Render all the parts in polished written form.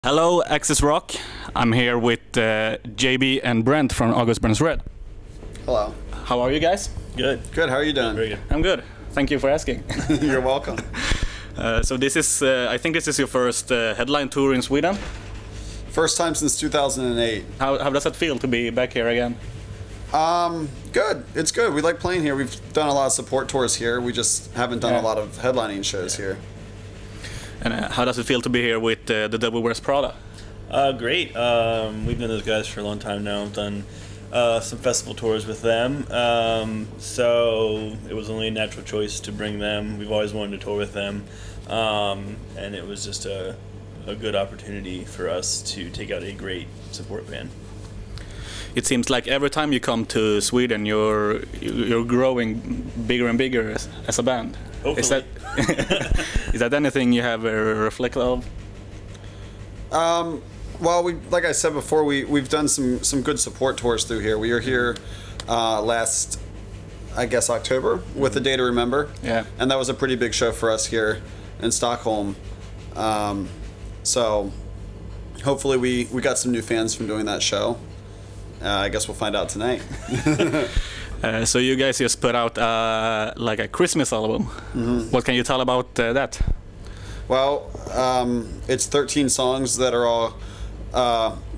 Hello, Axis Rock. I'm here with JB and Brent from August Burns Red. Hello. How are you guys? Good. Good. How are you doing? Very good. I'm good. Thank you for asking. You're welcome. So this is, I think this is your first headline tour in Sweden. First time since 2008. How does it feel to be back here again? Good. It's good. We like playing here. We've done a lot of support tours here. We just haven't done a lot of headlining shows here. And how does it feel to be here with The Devil Wears Prada? Great. We've known those guys for a long time now. I've done some festival tours with them. So it was only a natural choice to bring them. We've always wanted to tour with them. And it was just a good opportunity for us to take out a great support band. It seems like every time you come to Sweden, you're growing bigger and bigger as a band. Hopefully. Is that anything you have reflected of? Well, like I said before, we've done some good support tours through here. We were here last, I guess, October with The Day to Remember. Yeah. And that was a pretty big show for us here in Stockholm. So hopefully we got some new fans from doing that show. I guess we'll find out tonight. So you guys just put out like a Christmas album. Mm-hmm. What can you tell about that? Well, it's 13 songs that are all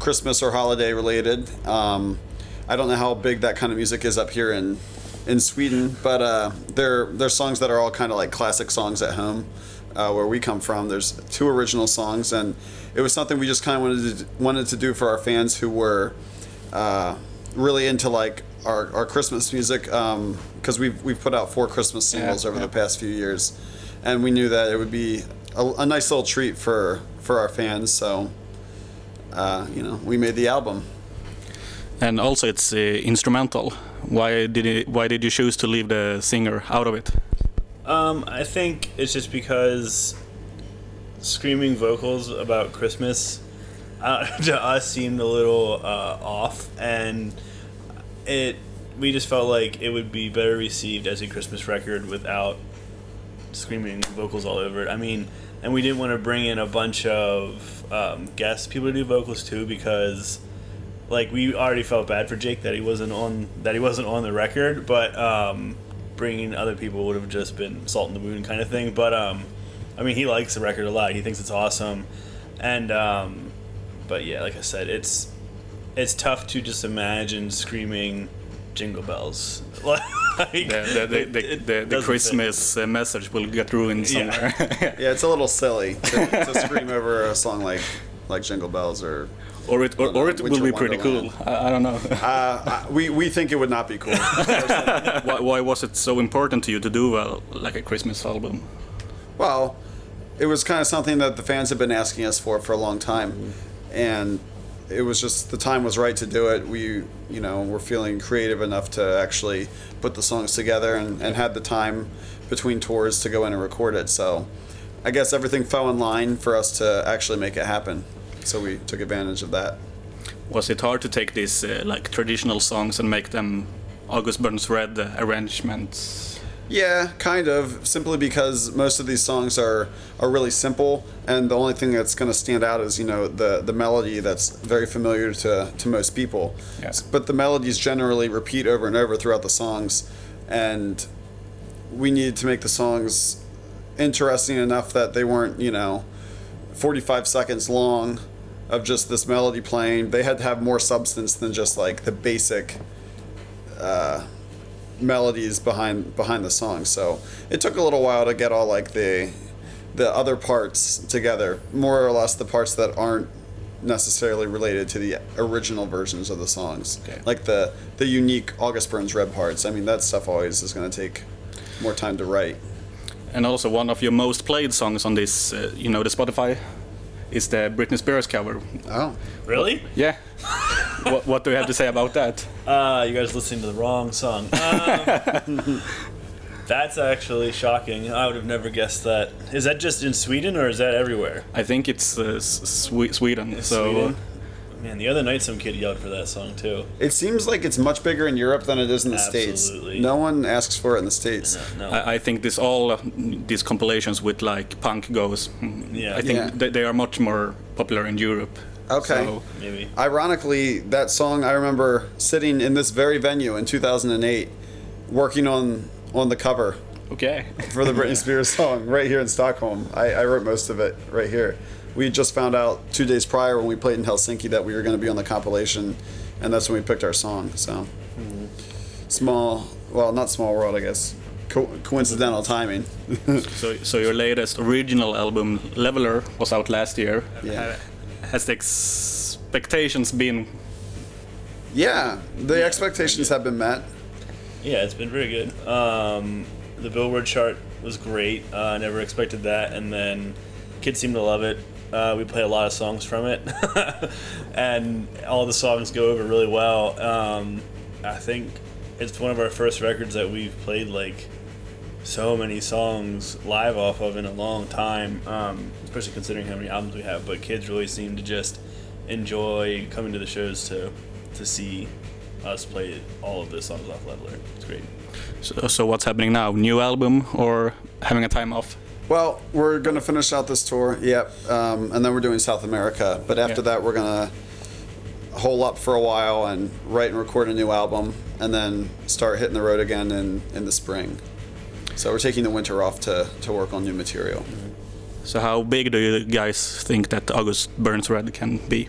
Christmas or holiday related. I don't know how big that kind of music is up here in Sweden, but they're songs that are all kind of like classic songs at home where we come from. There's 2 original songs, and it was something we just kind of wanted to do for our fans who were really into like our Christmas music, because we've put out 4 Christmas singles over the past few years, and we knew that it would be a nice little treat for our fans. So we made the album. And also it's instrumental. Why did you choose to leave the singer out of it? I think it's just because screaming vocals about Christmas to us seemed a little off, and we just felt like it would be better received as a Christmas record without screaming vocals all over it. I mean, and we didn't want to bring in a bunch of guest people to do vocals too, because like we already felt bad for Jake that he wasn't on the record, but bringing other people would have just been salt in the wound kind of thing. But I mean, he likes the record a lot. He thinks it's awesome, and but yeah, like I said, it's tough to just imagine screaming Jingle Bells. The Christmas message will get ruined somewhere. Yeah, it's a little silly to scream over a song like Jingle Bells or it will be pretty cool. I don't know. We think it would not be cool. Why was it so important to you to do like a Christmas album? Well, it was kind of something that the fans have been asking us for a long time, and it was just the time was right to do it. We were feeling creative enough to actually put the songs together and had the time between tours to go in and record it. So I guess everything fell in line for us to actually make it happen. So we took advantage of that. Was it hard to take these like traditional songs and make them August Burns Red arrangements? Yeah, kind of. Simply because most of these songs are really simple, and the only thing that's going to stand out is the melody that's very familiar to most people. Yes. But the melodies generally repeat over and over throughout the songs, and we needed to make the songs interesting enough that they weren't 45 seconds long of just this melody playing. They had to have more substance than just like the basic melodies behind the song. So it took a little while to get all like the other parts together, more or less the parts that aren't necessarily related to the original versions of the songs. Okay. Like the unique August Burns Red parts. I mean, that stuff always is going to take more time to write. And also one of your most played songs on this the Spotify is the Britney Spears cover. Oh, really? Yeah. What do you have to say about that? You guys listening to the wrong song. That's actually shocking. I would have never guessed that. Is that just in Sweden or is that everywhere? I think it's Sweden. So Sweden? Man, the other night some kid yelled for that song too. It seems like it's much bigger in Europe than it is in the Absolutely. States. No one asks for it in the States. No. I think these compilations with like punk goes. Yeah. I think Yeah. they are much more popular in Europe. Okay. So, Maybe. Ironically, that song, I remember sitting in this very venue in 2008 working on the cover okay. for the Britney Spears song right here in Stockholm. I wrote most of it right here. We just found out 2 days prior when we played in Helsinki that we were going to be on the compilation, and that's when we picked our song. So, not small world, I guess. Coincidental timing. So your latest original album, Leveler, was out last year. Yeah. Has the expectations been? Yeah, the expectations have been met. Yeah, it's been very good. The Billboard chart was great. I never expected that, and then kids seem to love it. We play a lot of songs from it, and all the songs go over really well. I think it's one of our first records that we've played like so many songs live off of in a long time, especially considering how many albums we have. But kids really seem to just enjoy coming to the shows to see us play all of the songs off Leveler. It's great. So what's happening now? New album or having a time off? Well, we're going to finish out this tour, yep, and then we're doing South America. But after that, we're going to hole up for a while and write and record a new album, and then start hitting the road again in the spring. So we're taking the winter off to work on new material. So how big do you guys think that August Burns Red can be?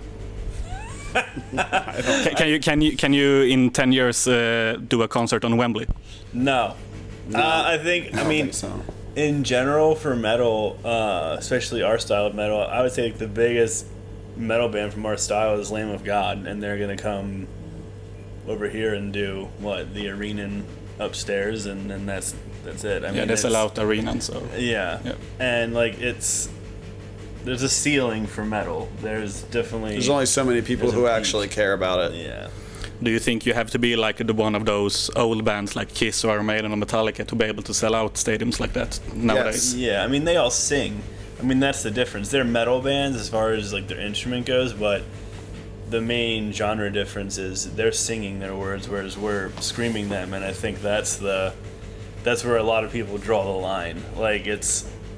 Can you in 10 years do a concert on Wembley? No. I mean, so. In general for metal, especially our style of metal, I would say like the biggest metal band from our style is Lamb of God, and they're gonna come over here and do the arena upstairs, and then that's it. I mean, they sell out arena, so yeah. And like there's a ceiling for metal. There's only so many people who actually care about it. Yeah. Do you think you have to be like one of those old bands like Kiss or Iron Maiden or Metallica to be able to sell out stadiums like that nowadays? Yes. Yeah, I mean they all sing. I mean that's the difference. They're metal bands as far as like their instrument goes, but the main genre difference is they're singing their words, whereas we're screaming them, and I think that's where a lot of people draw the line. Like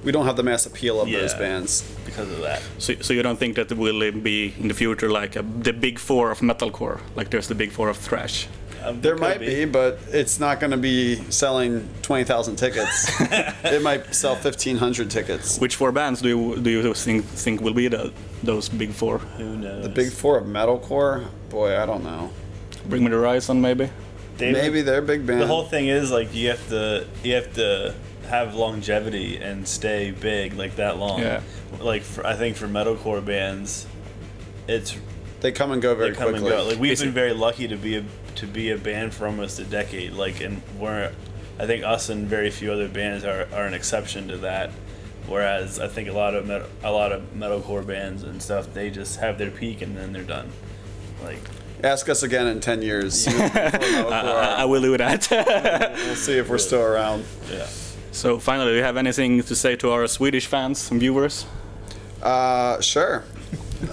We don't have the mass appeal of those Yeah. bands. because of that. So you don't think that there will be in the future like the big four of metalcore, like there's the big four of thrash? There might be, but it's not going to be selling 20,000 tickets. It might sell 1,500 tickets. Which four bands do you think will be those big four? Who knows? The big four of metalcore? Boy, I don't know. Bring Me the Horizon, maybe. Maybe they're a big band. The whole thing is like you have to have longevity and stay big like that long. Yeah. Like I think for metalcore bands, they come and go very they come quickly. and go. Like we've been very lucky to be a band for almost a decade. Like, and I think us and very few other bands are an exception to that. Whereas I think a lot of metalcore bands and stuff, they just have their peak and then they're done. Like, ask us again in 10 years. I will do that. We'll see if we're still around. yeah. So finally, do you have anything to say to our Swedish fans and viewers? Sure.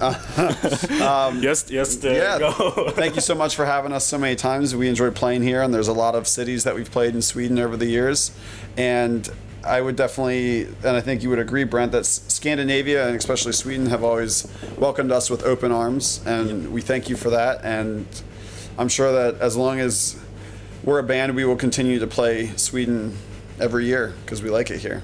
Yeah. Go. Thank you so much for having us so many times. We enjoy playing here, and there's a lot of cities that we've played in Sweden over the years. And I would definitely, and I think you would agree, Brent, that Scandinavia and especially Sweden have always welcomed us with open arms, and we thank you for that. And I'm sure that as long as we're a band, we will continue to play Sweden every year because we like it here.